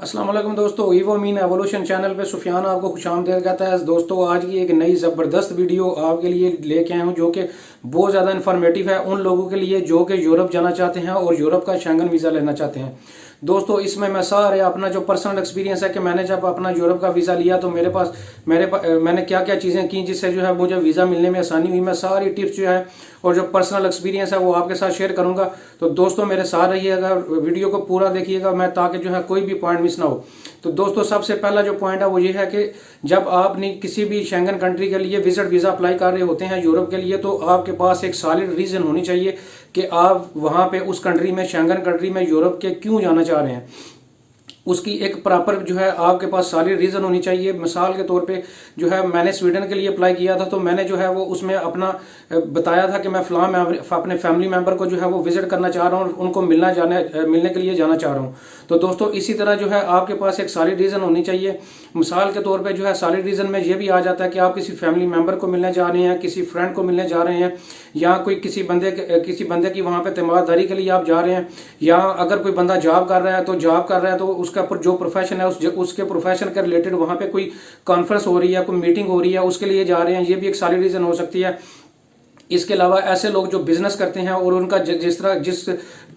अस्सलाम वालेकुम दोस्तों, ईवो मीन एवोल्यूशन चैनल पे सुफियान आपको खुशामदीद कहता है। दोस्तों आज की एक नई ज़बरदस्त वीडियो आपके लिए लेके आया हूँ जो कि बहुत ज़्यादा इन्फॉर्मेटिव है उन लोगों के लिए जो कि यूरोप जाना चाहते हैं और यूरोप का शेंगन वीज़ा लेना चाहते हैं। दोस्तों इसमें मैं सारे अपना जो पर्सनल एक्सपीरियंस है कि मैंने जब अपना यूरोप का वीज़ा लिया तो मैंने क्या क्या चीज़ें की जिससे जो है मुझे वीज़ा मिलने में आसानी हुई। मैं सारी टिप्स जो है और जो पर्सनल एक्सपीरियंस है वो आपके साथ शेयर करूंगा। तो दोस्तों मेरे साथ रहिएगा, वीडियो को पूरा देखिएगा मैं ताकि जो है कोई भी पॉइंट मिस ना हो। तो दोस्तों सबसे पहला जो पॉइंट है वो ये है कि जब आपने किसी भी शेंगन कंट्री के लिए विजिट वीज़ा अप्लाई कर रहे होते हैं यूरोप के लिए, तो आपके पास एक सॉलिड रीज़न होनी चाहिए कि आप वहाँ पे उस कंट्री में, शेंगन कंट्री में, यूरोप के क्यों जाना चाह रहे हैं। उसकी एक प्रॉपर जो है आपके पास सॉलिड रीज़न होनी चाहिए। मिसाल के तौर पे जो है मैंने स्वीडन के लिए अप्लाई किया था तो मैंने जो है वो उसमें अपना बताया था कि मैं अपने फैमिली मेंबर को जो है वो विजिट करना चाह रहा हूँ, उनको मिलने के लिए जाना चाह रहा हूँ। तो दोस्तों इसी तरह जो है आपके पास एक सॉलिड रीज़न होनी चाहिए। मिसाल के तौर पर जो है सॉलिड रीज़न में ये भी आ जाता है कि आप किसी फैमिली मेम्बर को मिलने जा रहे हैं, किसी फ्रेंड को मिलने जा रहे हैं, या कोई किसी बंदे की वहाँ पे तीमारदारी के लिए आप जा रहे हैं, या अगर कोई बंदा जॉब कर रहा है तो उसका जो प्रोफेशन है उसके प्रोफेशन के रिलेटेड वहाँ पे कोई कॉन्फ्रेंस हो रही है, कोई मीटिंग हो रही है, उसके लिए जा रहे हैं। ये भी एक सॉलिड रीज़न हो सकती है। इसके अलावा ऐसे लोग जो बिजनेस करते हैं और उनका जिस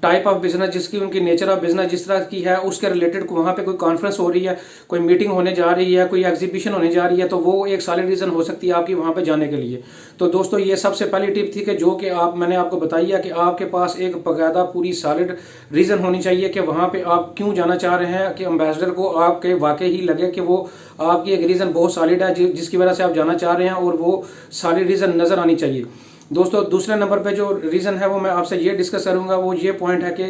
टाइप ऑफ बिजनेस, जिसकी उनकी नेचर ऑफ बिजनेस जिस तरह की है उसके रिलेटेड वहाँ पे कोई कॉन्फ्रेंस हो रही है, कोई मीटिंग होने जा रही है, कोई एग्जीबिशन होने जा रही है, तो वो एक सॉलिड रीज़न हो सकती है आपकी वहाँ पे जाने के लिए। तो दोस्तों ये सबसे पहली टिप थी कि जो कि मैंने आपको बताई है कि आपके पास एक बाकायदा पूरी सॉलिड रीज़न होनी चाहिए कि वहाँ पे आप क्यों जाना चाह रहे हैं, कि एम्बेसडर को आपके वाकई ही लगे कि वो आपकी एक रीज़न बहुत सॉलिड है जिसकी वजह से आप जाना चाह रहे हैं, और वो सॉलिड रीज़न नज़र आनी चाहिए। दोस्तों दूसरे नंबर पे जो रीज़न है वो मैं आपसे ये डिस्कस करूंगा, वो ये पॉइंट है कि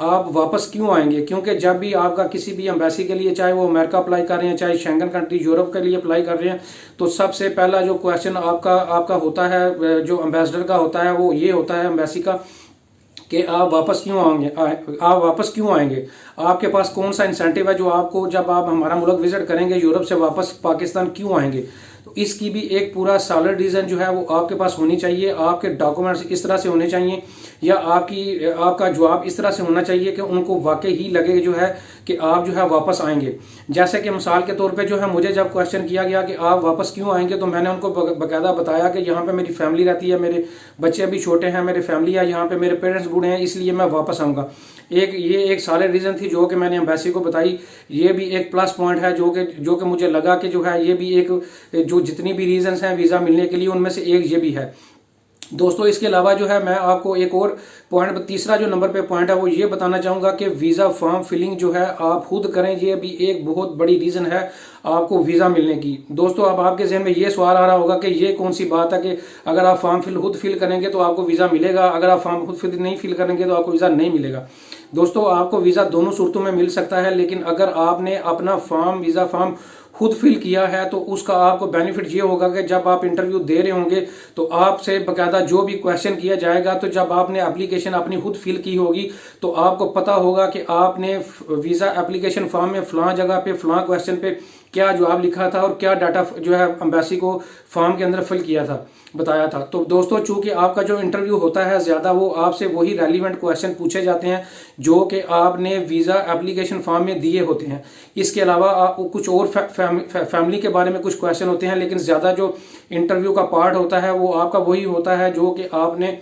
आप वापस क्यों आएंगे। क्योंकि जब भी आपका किसी भी एम्बेसी के लिए, चाहे वो अमेरिका अप्लाई कर रहे हैं, चाहे शेंगन कंट्री यूरोप के लिए अप्लाई कर रहे हैं, तो सबसे पहला जो क्वेश्चन आपका होता है, जो एम्बेसडर का होता है, वो ये होता है एम्बेसी का कि आप वापस क्यों आएंगे, आपके पास कौन सा इंसेंटिव है जो आपको, जब आप हमारा मुल्क विजिट करेंगे यूरोप से वापस पाकिस्तान क्यों आएंगे। तो इसकी भी एक पूरा सॉलिड रीज़न जो है वो आपके पास होनी चाहिए। आपके डॉक्यूमेंट्स इस तरह से होने चाहिए या आपका जवाब इस तरह से होना चाहिए कि उनको वाकई ही लगे जो है कि आप जो है वापस आएंगे। जैसे कि मिसाल के तौर पे जो है मुझे जब क्वेश्चन किया गया कि आप वापस क्यों आएंगे, तो मैंने उनको बाकायदा बताया कि यहाँ पे मेरी फैमिली रहती है, मेरे बच्चे अभी छोटे हैं, मेरी फैमिली है यहाँ पे, मेरे पेरेंट्स बूढ़े हैं, इसलिए मैं वापस आऊँगा। ये एक सॉलिड रीज़न थी जो कि मैंने एम्बेसी को बताई। ये भी एक प्लस पॉइंट है जो कि मुझे लगा कि जो है ये भी एक, जो जितनी भी रीजंस हैं वीज़ा मिलने के लिए उनमें से एक ये भी है। दोस्तों इसके अलावा जो है मैं आपको एक और पॉइंट, तीसरा जो नंबर पे पॉइंट है वो ये बताना चाहूँगा कि वीज़ा फॉर्म फिलिंग जो है आप खुद करें। ये भी एक बहुत बड़ी रीज़न है आपको वीज़ा मिलने की। दोस्तों अब आपके जहन में ये सवाल आ रहा होगा कि ये कौन सी बात है कि अगर आप फॉर्म खुद फिल करेंगे तो आपको वीज़ा मिलेगा, अगर आप फॉर्म खुद नहीं फिल करेंगे तो आपको वीज़ा नहीं मिलेगा। दोस्तों आपको वीज़ा दोनों सूरतों में मिल सकता है, लेकिन अगर आपने अपना वीज़ा फॉर्म खुद फिल किया है तो उसका आपको बेनिफिट ये होगा कि जब आप इंटरव्यू दे रहे होंगे तो आपसे बाकायदा जो भी क्वेश्चन किया जाएगा, तो जब आपने एप्लीकेशन अपनी खुद फिल की होगी तो आपको पता होगा कि आपने वीज़ा एप्लीकेशन फॉर्म में फ़लाँ जगह पे फ़लाँ क्वेश्चन पे क्या जवाब लिखा था और क्या डाटा जो है एम्बेसी को फॉर्म के अंदर फिल किया था, बताया था। तो दोस्तों चूंकि आपका जो इंटरव्यू होता है ज़्यादा, वो आपसे वही रेलिवेंट क्वेश्चन पूछे जाते हैं जो कि आपने वीज़ा एप्लीकेशन फॉर्म में दिए होते हैं। इसके अलावा कुछ और फैमिली के बारे में कुछ क्वेश्चन होते हैं, लेकिन ज़्यादा जो इंटरव्यू का पार्ट होता है वो आपका वही होता है जो कि आपने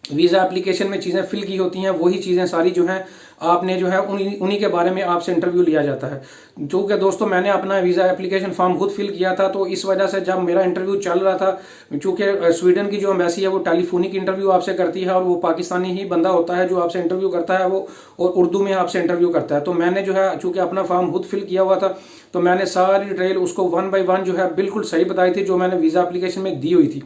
वीज़ा एप्लीकेशन में चीज़ें फिल की होती हैं। वही चीज़ें सारी जो हैं आपने जो है उन्हीं के बारे में आपसे इंटरव्यू लिया जाता है। जो कि दोस्तों मैंने अपना वीज़ा एप्लीकेशन फॉर्म खुद फिल किया था, तो इस वजह से जब मेरा इंटरव्यू चल रहा था, चूँकि स्वीडन की जो एम्बेसी है वो टेलीफोनिक इंटरव्यू आपसे करती है और वो पाकिस्तानी ही बंदा होता है जो आपसे इंटरव्यू करता है, वो और उर्दू में आपसे इंटरव्यू करता है। तो मैंने जो है चूँकि अपना फॉर्म खुद फिल किया हुआ था तो मैंने सारी डिटेल उसको 1 बाय 1 जो है बिल्कुल सही बताई थी जो मैंने वीज़ा एप्लीकेशन में दी हुई थी।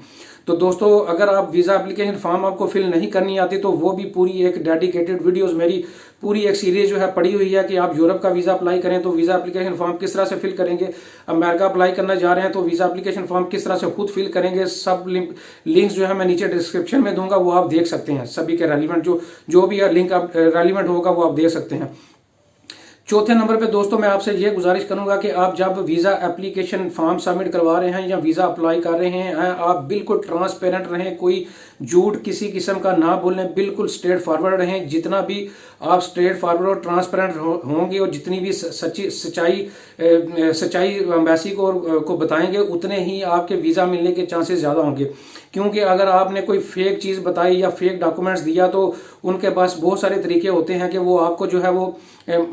तो दोस्तों अगर आप वीज़ा एप्लीकेशन फॉर्म आपको फिल नहीं करनी आती तो वो भी पूरी एक डेडिकेटेड वीडियोस, मेरी पूरी एक सीरीज जो है पड़ी हुई है कि आप यूरोप का वीज़ा अप्लाई करें तो वीज़ा एप्लीकेशन फॉर्म किस तरह से फिल करेंगे, अमेरिका अप्लाई करना जा रहे हैं तो वीज़ा एप्लीकेशन फॉर्म किस तरह से खुद फिल करेंगे। सब लिंक्स जो है मैं नीचे डिस्क्रिप्शन में दूंगा, वो आप देख सकते हैं। सभी के रेलिवेंट जो भी लिंक रेलिवेंट होगा वो आप देख सकते हैं। चौथे नंबर पे दोस्तों मैं आपसे ये गुजारिश करूंगा कि आप जब वीज़ा एप्लीकेशन फॉर्म सबमिट करवा रहे हैं या वीज़ा अप्लाई कर रहे हैं, आप बिल्कुल ट्रांसपेरेंट रहें, कोई झूठ किसी किस्म का ना बोलें, बिल्कुल स्ट्रेट फॉरवर्ड रहें। जितना भी आप स्ट्रेट फॉरवर्ड और ट्रांसपेरेंट होंगे और जितनी भी सच्चाई एम्बेसी को बताएंगे उतने ही आपके वीज़ा मिलने के चांसेस ज़्यादा होंगे। क्योंकि अगर आपने कोई फेक चीज़ बताई या फेक डॉक्यूमेंट्स दिया तो उनके पास बहुत सारे तरीके होते हैं कि वो आपको जो है वो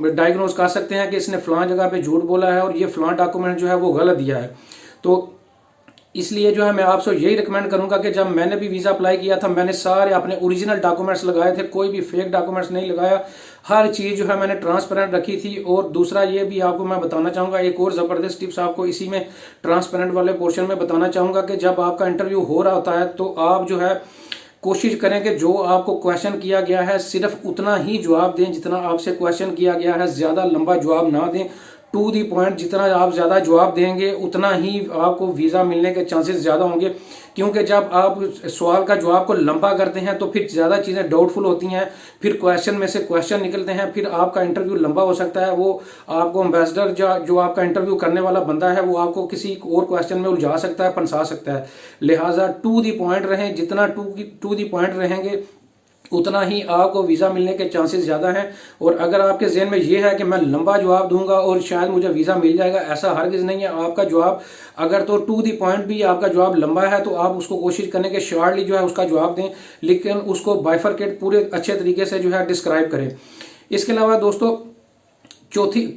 डायग्नोज कर सकते हैं कि इसने फलां जगह पे झूठ बोला है और ये फलां डॉक्यूमेंट जो है वो गलत दिया है। तो इसलिए जो है मैं आपसे यही रिकमेंड करूंगा कि जब मैंने भी वीज़ा अप्लाई किया था मैंने सारे अपने ओरिजिनल डॉक्यूमेंट्स लगाए थे, कोई भी फेक डॉक्यूमेंट्स नहीं लगाया। हर चीज़ जो है मैंने ट्रांसपेरेंट रखी थी। और दूसरा ये भी आपको मैं बताना चाहूँगा, एक और ज़बरदस्त टिप्स आपको इसी में ट्रांसपेरेंट वाले पोर्शन में बताना चाहूँगा कि जब आपका इंटरव्यू हो रहा होता है तो आप जो है कोशिश करें कि जो आपको क्वेश्चन किया गया है सिर्फ उतना ही जवाब दें जितना आपसे क्वेश्चन किया गया है। ज़्यादा लंबा जवाब ना दें, टू दी पॉइंट। जितना आप ज़्यादा जवाब देंगे उतना ही आपको वीज़ा मिलने के चांसेस ज़्यादा होंगे। क्योंकि जब आप सवाल का जवाब को लंबा करते हैं तो फिर ज़्यादा चीज़ें डाउटफुल होती हैं, फिर क्वेश्चन में से क्वेश्चन निकलते हैं, फिर आपका इंटरव्यू लंबा हो सकता है। वो आपको एम्बेसडर जो आपका इंटरव्यू करने वाला बंदा है वो आपको किसी और क्वेश्चन में उलझा सकता है, फंसा सकता है। लिहाजा टू दी पॉइंट रहें, जितना टू दी पॉइंट रहेंगे उतना ही आपको वीज़ा मिलने के चांसेस ज़्यादा हैं। और अगर आपके जहन में ये है कि मैं लंबा जवाब दूंगा और शायद मुझे वीज़ा मिल जाएगा, ऐसा हरगिज़ नहीं है। आपका जवाब अगर तो टू दी पॉइंट भी आपका जवाब लंबा है तो आप उसको कोशिश करने के शॉर्टली जो है उसका जवाब दें, लेकिन उसको बाइफरकेट पूरे अच्छे तरीके से जो है डिस्क्राइब करें। इसके अलावा दोस्तों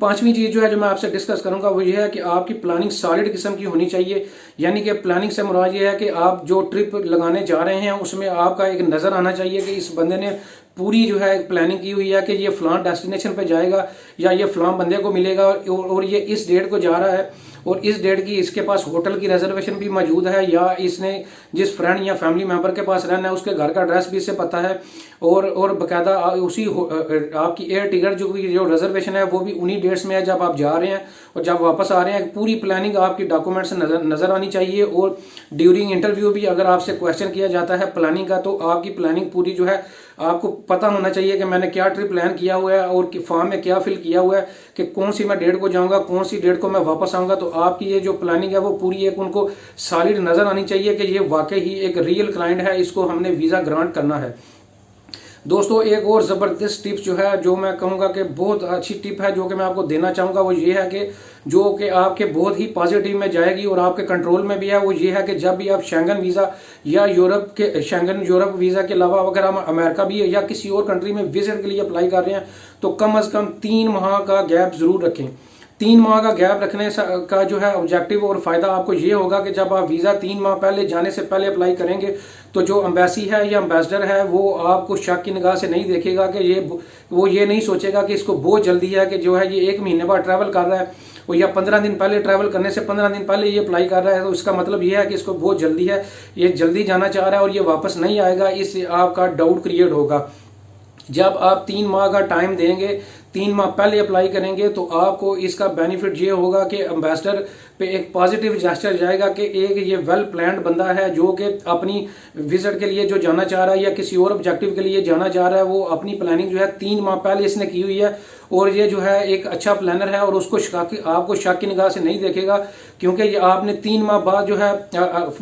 पांचवी चीज जो है जो मैं आपसे डिस्कस करूंगा वो ये है कि आपकी प्लानिंग सॉलिड किस्म की होनी चाहिए। यानी कि प्लानिंग से मुराद ये है कि आप जो ट्रिप लगाने जा रहे हैं उसमें आपका एक नज़र आना चाहिए कि इस बंदे ने पूरी जो है प्लानिंग की हुई है कि ये फलां डेस्टिनेशन पे जाएगा या ये फलां बंदे को मिलेगा और ये इस डेट को जा रहा है और इस डेट की इसके पास होटल की रिजर्वेशन भी मौजूद है या इसने जिस फ्रेंड या फैमिली मेंबर के पास रहना है उसके घर का एड्रेस भी इससे पता है और बाकायदा उसी आपकी एयर टिकट जो रिजर्वेशन है वो भी उन्हीं डेट्स में है जब आप जा रहे हैं और जब वापस आ रहे हैं। पूरी प्लानिंग आपकी डॉक्यूमेंट से नजर आनी चाहिए। और ड्यूरिंग इंटरव्यू भी अगर आपसे क्वेश्चन किया जाता है प्लानिंग का तो आपकी प्लानिंग पूरी जो है आपको पता होना चाहिए कि मैंने क्या ट्रिप प्लान किया हुआ है और फॉर्म में क्या फिल किया हुआ है कि कौन सी मैं डेट को जाऊंगा, कौन सी डेट को मैं वापस आऊंगा। तो आपकी ये जो प्लानिंग है वो पूरी एक उनको सॉलिड नजर आनी चाहिए कि ये वाकई ही एक रियल क्लाइंट है, इसको हमने वीज़ा ग्रांट करना है। दोस्तों एक और ज़बरदस्त टिप्स जो है जो मैं कहूँगा कि बहुत अच्छी टिप है जो कि मैं आपको देना चाहूँगा वो ये है कि जो कि आपके बहुत ही पॉजिटिव में जाएगी और आपके कंट्रोल में भी है। वो ये है कि जब भी आप शेंगन वीज़ा या यूरोप वीज़ा के अलावा अगर हम अमेरिका भी या किसी और कंट्री में विजिट के लिए अप्लाई कर रहे हैं तो कम अज़ कम 3 माह का गैप ज़रूर रखें। 3 माह का गैप रखने का जो है ऑब्जेक्टिव और फायदा आपको ये होगा कि जब आप वीज़ा 3 माह पहले जाने से पहले अप्लाई करेंगे तो जो एम्बेसी है या एम्बेसडर है वो आपको शक की निगाह से नहीं देखेगा कि वो ये नहीं सोचेगा कि इसको बहुत जल्दी है कि जो है ये 1 महीने बाद ट्रैवल कर रहा है और या 15 दिन पहले ट्रैवल करने से 15 दिन पहले ये अप्लाई कर रहा है। तो इसका मतलब ये है कि इसको बहुत जल्दी है, ये जल्दी जाना चाह रहा है और ये वापस नहीं आएगा। इससे आपका डाउट क्रिएट होगा। जब आप 3 माह का टाइम देंगे, 3 माह पहले अप्लाई करेंगे तो आपको इसका बेनिफिट ये होगा कि एम्बेसडर पे एक पॉजिटिव जेस्चर जाएगा कि एक ये वेल प्लान्ड बंदा है जो कि अपनी विजिट के लिए जो जाना चाह रहा है या किसी और ऑब्जेक्टिव के लिए जाना चाह रहा है वो अपनी प्लानिंग जो है 3 माह पहले इसने की हुई है और ये जो है एक अच्छा प्लानर है और उसको आपको शक की निगाह से नहीं देखेगा। क्योंकि ये आपने 3 माह बाद जो है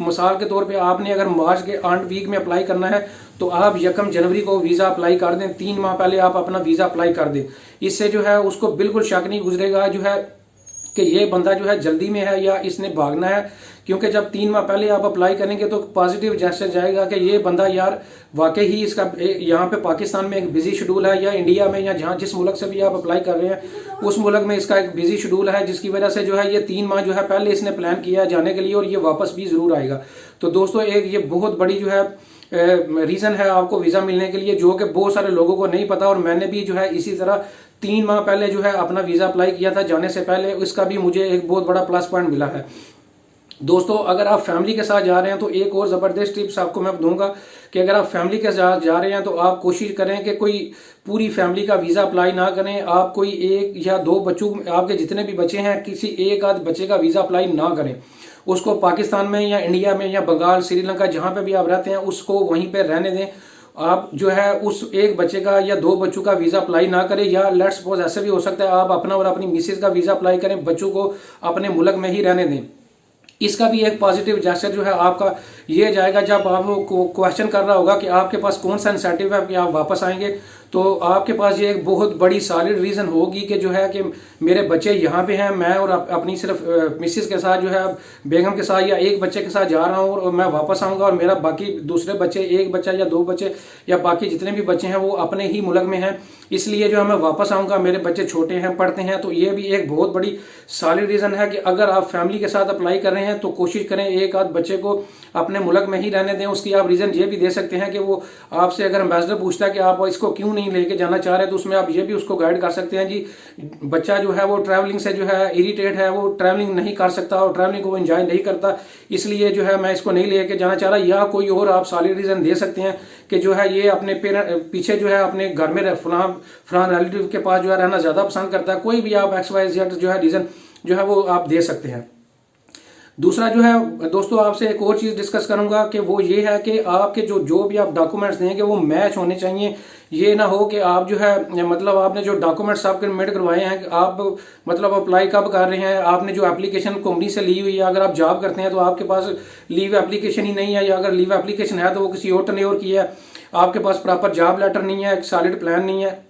मिसाल के तौर पे आपने अगर मार्च के 8 वीक में अप्लाई करना है तो आप 1 जनवरी को वीज़ा अप्लाई कर दें, 3 माह पहले आप अपना वीज़ा अप्लाई कर दें। इससे जो है उसको बिल्कुल शक नहीं गुजरेगा जो है कि ये बंदा जो है जल्दी में है या इसने भागना है। क्योंकि जब 3 माह पहले आप अप्लाई करेंगे तो पॉजिटिव जेस्चर जाएगा कि ये बंदा यार वाकई ही इसका यहाँ पे पाकिस्तान में एक बिजी शेड्यूल है या इंडिया में या जहाँ जिस मुल्क से भी आप अप्लाई कर रहे हैं उस मुल्क में इसका एक बिजी शेड्यूल है जिसकी वजह से जो है ये 3 माह जो है पहले इसने प्लान किया है जाने के लिए और ये वापस भी जरूर आएगा। तो दोस्तों एक ये बहुत बड़ी जो है रीज़न है आपको वीज़ा मिलने के लिए जो कि बहुत सारे लोगों को नहीं पता और मैंने भी जो है इसी तरह 3 माह पहले जो है अपना वीज़ा अप्लाई किया था जाने से पहले, इसका भी मुझे एक बहुत बड़ा प्लस पॉइंट मिला है। दोस्तों अगर आप फैमिली के साथ जा रहे हैं तो एक और ज़बरदस्त टिप्स आपको मैं दूंगा कि अगर आप फैमिली के साथ जा रहे हैं तो आप कोशिश करें कि कोई पूरी फैमिली का वीज़ा अप्लाई ना करें। आप कोई 1 या 2 बच्चों, आपके जितने भी बच्चे हैं किसी एक आध बच्चे का वीज़ा अप्लाई ना करें। उसको पाकिस्तान में या इंडिया में या बंगाल, श्रीलंका जहाँ पे भी आप रहते हैं उसको वहीं पे रहने दें। आप जो है उस एक बच्चे का या 2 बच्चों का वीज़ा अप्लाई ना करें या लेट्स सपोज ऐसे भी हो सकता है आप अपना और अपनी मिसेज का वीज़ा अप्लाई करें, बच्चों को अपने मुल्क में ही रहने दें। इसका भी एक पॉजिटिव जेस्चर जो है आपका ये जाएगा जब आपको क्वेश्चन कर रहा होगा कि आपके पास कौन सा इंसेंटिव है कि आप वापस आएंगे तो आपके पास ये एक बहुत बड़ी सॉलिड रीज़न होगी कि जो है कि मेरे बच्चे यहाँ पे हैं, मैं और अपनी सिर्फ मिसिस के साथ जो है बेगम के साथ या एक बच्चे के साथ जा रहा हूँ और मैं वापस आऊँगा, और मेरा बाकी दूसरे बच्चे, एक बच्चा या दो बच्चे या बाकी जितने भी बच्चे हैं वो अपने ही मुल्क में हैं, इसलिए जो है मैं वापस आऊँगा, मेरे बच्चे छोटे हैं, पढ़ते हैं। तो ये भी एक बहुत बड़ी सॉलिड रीज़न है कि अगर आप फैमिली के साथ अप्लाई कर रहे हैं तो कोशिश करें एक आध बच्चे को अपने मुल्क में ही रहने दें। उसकी आप रीज़न ये भी दे सकते हैं कि वो आपसे अगर एम्बेसडर पूछता है कि आप इसको क्यों नहीं लेके जाना चाह रहे, तो उसमें आप ये भी उसको गाइड कर सकते हैं, जी बच्चा जो है वो ट्रैवलिंग से जो है इरिटेट है, वो ट्रैवलिंग नहीं कर सकता और ट्रैवलिंग को वो एंजॉय नहीं करता, इसलिए जो है मैं इसको नहीं लेके जाना चाह रहा। या कोई और आप सॉलिड रीज़न दे सकते हैं कि जो है ये अपने पेरेंट पीछे जो है अपने घर में फलां रिलेटिव के पास जो है रहना ज़्यादा पसंद करता है। कोई भी आप XYZ जो है रीज़न जो है वो आप दे सकते हैं। दूसरा जो है दोस्तों आपसे एक और चीज़ डिस्कस करूंगा कि वो ये है कि आपके जो भी आप डॉक्यूमेंट्स देंगे वो मैच होने चाहिए। ये ना हो कि आप जो है मतलब आपने जो डॉक्यूमेंट्स आपके सबमिट करवाए हैं, आप मतलब अप्लाई कब कर रहे हैं, आपने जो एप्लीकेशन कंपनी से ली हुई है, अगर आप जॉब करते हैं तो आपके पास लीव एप्लीकेशन ही नहीं है, या अगर लीव एप्लीकेशन है तो वो किसी और टेन्योर की है, आपके पास प्रॉपर जॉब लेटर नहीं है, एक सॉलिड प्लान नहीं है,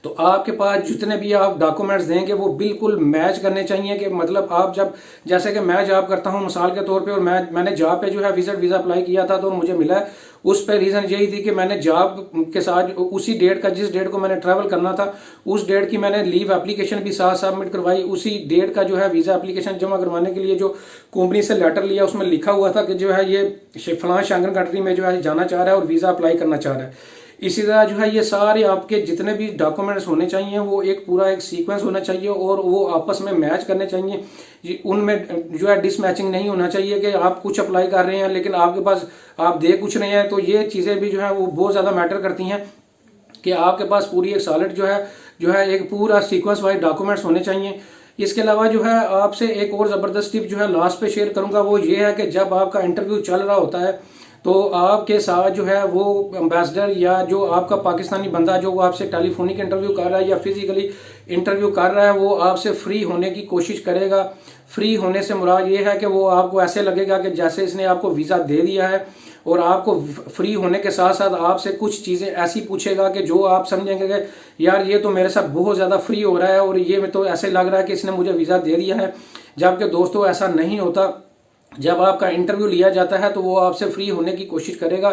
तो आपके पास जितने भी आप डॉक्यूमेंट्स देंगे वो बिल्कुल मैच करने चाहिए। कि मतलब आप जब, जैसे कि मैं जॉब करता हूं मिसाल के तौर पे, और मैंने जॉब पे जो है विजिट वीज़ा अप्लाई किया था तो मुझे मिला है, उस पे रीज़न यही थी कि मैंने जॉब के साथ उसी डेट का, जिस डेट को मैंने ट्रैवल करना था उस डेट की मैंने लीव एप्लीकेशन भी साथ सबमिट करवाई। उसी डेट का जो है वीज़ा एप्लीकेशन जमा करवाने के लिए जो कंपनी से लेटर लिया उसमें लिखा हुआ था कि जो है ये फलां शेंगन कंट्री में जो है जाना चाह रहा है और वीज़ा अप्लाई करना चाह रहा है। इसी तरह जो है ये सारे आपके जितने भी डॉक्यूमेंट्स होने चाहिए वो एक पूरा एक सीक्वेंस होना चाहिए और वो आपस में मैच करने चाहिए। उनमें जो है डिसमैचिंग नहीं होना चाहिए कि आप कुछ अप्लाई कर रहे हैं लेकिन आपके पास आप दे कुछ नहीं है। तो ये चीज़ें भी जो है वो बहुत ज़्यादा मैटर करती हैं कि आपके पास पूरी एक सॉलिड जो है एक पूरा सीक्वेंस वाइज डॉक्यूमेंट्स होने चाहिए। इसके अलावा जो है आपसे एक और ज़बरदस्त टिप जो है लास्ट पे शेयर करूंगा, वो ये है कि जब आपका इंटरव्यू चल रहा होता है तो आपके साथ जो है वो एम्बेसडर या जो आपका पाकिस्तानी बंदा जो आपसे टेलीफोनिक इंटरव्यू कर रहा है या फिजिकली इंटरव्यू कर रहा है वो आपसे फ्री होने की कोशिश करेगा। फ्री होने से मुराद ये है कि वो आपको ऐसे लगेगा कि जैसे इसने आपको वीज़ा दे दिया है, और आपको फ्री होने के साथ साथ आपसे कुछ चीज़ें ऐसी पूछेगा कि जो आप समझेंगे कि यार ये तो मेरे साथ बहुत ज़्यादा फ्री हो रहा है और ये में तो ऐसे लग रहा है कि इसने मुझे वीज़ा दे दिया है, जबकि दोस्तों ऐसा नहीं होता। जब आपका इंटरव्यू लिया जाता है तो वो आपसे फ्री होने की कोशिश करेगा,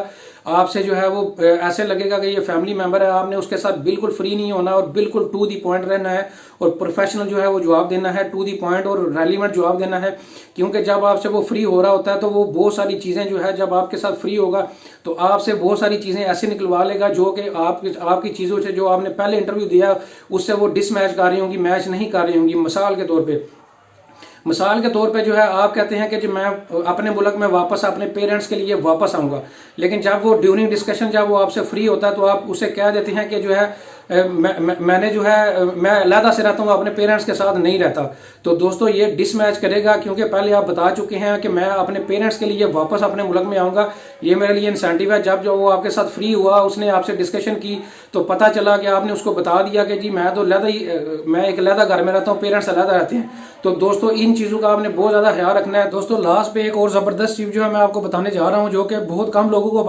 आपसे जो है वो ऐसे लगेगा कि ये फैमिली मेंबर है, आपने उसके साथ बिल्कुल फ्री नहीं होना और बिल्कुल टू दी पॉइंट रहना है और प्रोफेशनल जो है वो जवाब देना है, टू दी पॉइंट और रेलिवेंट जवाब देना है। क्योंकि जब आपसे वो फ्री हो रहा होता है तो वो बहुत सारी चीज़ें जो है जब आपके साथ फ्री होगा तो आपसे बहुत सारी चीज़ें ऐसे निकलवा लेगा जो कि आपकी चीज़ों से जो आपने पहले इंटरव्यू दिया उससे वो डिसमैच कर रही होंगी, मैच नहीं कर रही होंगी। मिसाल के तौर पे जो है आप कहते हैं कि जो मैं अपने मुल्क में वापस अपने पेरेंट्स के लिए वापस आऊँगा, लेकिन जब वो ड्यूरिंग डिस्कशन जब वो आपसे फ्री होता है तो आप उसे कह देते हैं कि जो है मैंने जो है मैं अलहदा से रहता हूँ, अपने पेरेंट्स के साथ नहीं रहता। तो दोस्तों ये डिसमैच करेगा क्योंकि पहले आप बता चुके हैं कि मैं अपने पेरेंट्स के लिए वापस अपने मुल्क में आऊँगा, ये मेरे लिए इंसेंटिव है। जब जो वो आपके साथ फ्री हुआ उसने आपसे डिस्कशन की तो पता चला कि आपने उसको बता दिया कि जी मैं तो मैं एक अलहदा घर में रहता हूँ, पेरेंट्स अलहदा रहते हैं। तो दोस्तों इन चीज़ों का आपने बहुत ज़्यादा ख्याल रखना है। दोस्तों लास्ट पे एक और ज़बरदस्त चीज़ जो है मैं आपको बताने जा रहा हूँ जो कि बहुत कम लोगों को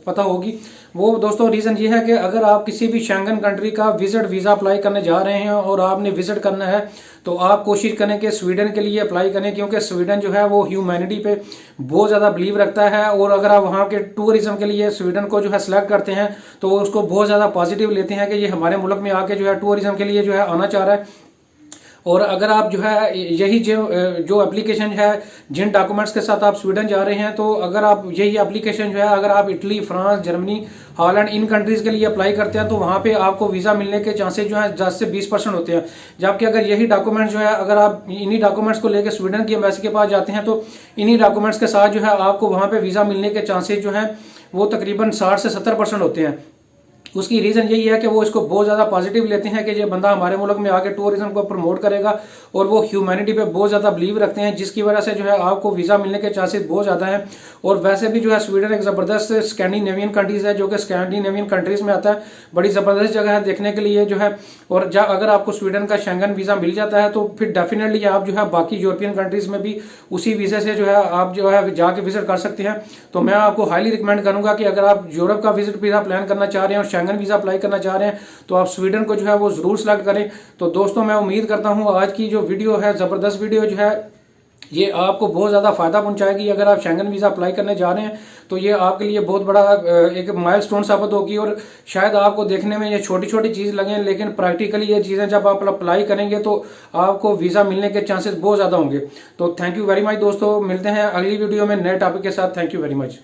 पता होगी। वो दोस्तों रीज़न ये है कि अगर आप किसी भी शेंगन कंट्री का विजिट वीज़ा अप्लाई करने जा रहे हैं और आपने विजिट करना है तो आप कोशिश करें कि स्वीडन के लिए अप्लाई करें, क्योंकि स्वीडन जो है वो ह्यूमैनिटी पे बहुत ज़्यादा बिलीव रखता है। और अगर आप वहाँ के टूरिज्म के लिए स्वीडन को जो है सिलेक्ट करते हैं तो उसको बहुत ज़्यादा पॉजिटिव लेते हैं कि ये हमारे मुल्क में आके जो है टूरिज्म के लिए जो है आना चाह रहा है। और अगर आप जो है यही जो एप्लीकेशन है, जिन डॉक्यूमेंट्स के साथ आप स्वीडन जा रहे हैं, तो अगर आप यही एप्लीकेशन जो है अगर आप इटली, फ्रांस, जर्मनी, हॉलैंड इन कंट्रीज़ के लिए अप्लाई करते हैं तो वहाँ पे आपको वीज़ा मिलने के चांसेस जो है 10 से 20% होते हैं। जबकि अगर यही डॉक्यूमेंट्स जो है अगर आप इन्हीं डॉक्यूमेंट्स को लेकर स्वीडन की एम्बेसी के पास जाते हैं तो इन्हीं डॉक्यूमेंट्स के साथ जो है आपको वहाँ पर वीज़ा मिलने के चांसेस जो हैं वो तकरीबन 60 से 70% होते हैं। उसकी रीज़न यही है कि वो इसको बहुत ज़्यादा पॉजिटिव लेते हैं कि ये बंदा हमारे मुल्क में आके टूरिज्म को प्रमोट करेगा और वो ह्यूमैनिटी पे बहुत ज़्यादा बिलीव रखते हैं, जिसकी वजह से जो है आपको वीज़ा मिलने के चांसेस बहुत ज़्यादा हैं। और वैसे भी जो है स्वीडन एक ज़बरदस्त स्कैंडिनेवियन कंट्रीज़ है जो कि स्कैंडिनेवियन कंट्रीज़ में आता है, बड़ी ज़बरदस्त जगह है देखने के लिए जो है। और अगर आपको स्वीडन का शेंगन वीज़ा मिल जाता है तो फिर डेफिनेटली आप जो है बाकी यूरोपियन कंट्रीज़ में भी उसी वीज़े से जो है आप जो है जाके विजिट कर सकते हैं। तो मैं आपको हाईली रिकमेंड करूँगा कि अगर आप यूरोप का विजिट वीज़ा प्लान करना चाह रहे हैं और शेंगन वीज़ा अप्लाई करना चाह रहे हैं तो आप स्वीडन को जो है वो ज़रूर सेलेक्ट करें। तो दोस्तों मैं उम्मीद करता हूँ आज की जो वीडियो है, ज़बरदस्त वीडियो जो है, ये आपको बहुत ज़्यादा फ़ायदा पहुंचाएगी। अगर आप शेंगन वीज़ा अप्लाई करने जा रहे हैं तो ये आपके लिए बहुत बड़ा एक माइलस्टोन साबित होगी। और शायद आपको देखने में ये छोटी छोटी चीज़ लगें, लेकिन प्रैक्टिकली ये चीज़ें जब आप अप्लाई करेंगे तो आपको वीज़ा मिलने के चांसेस बहुत ज़्यादा होंगे। तो थैंक यू वेरी मच दोस्तों, मिलते हैं अगली वीडियो में नए टॉपिक के साथ। Thank you very much.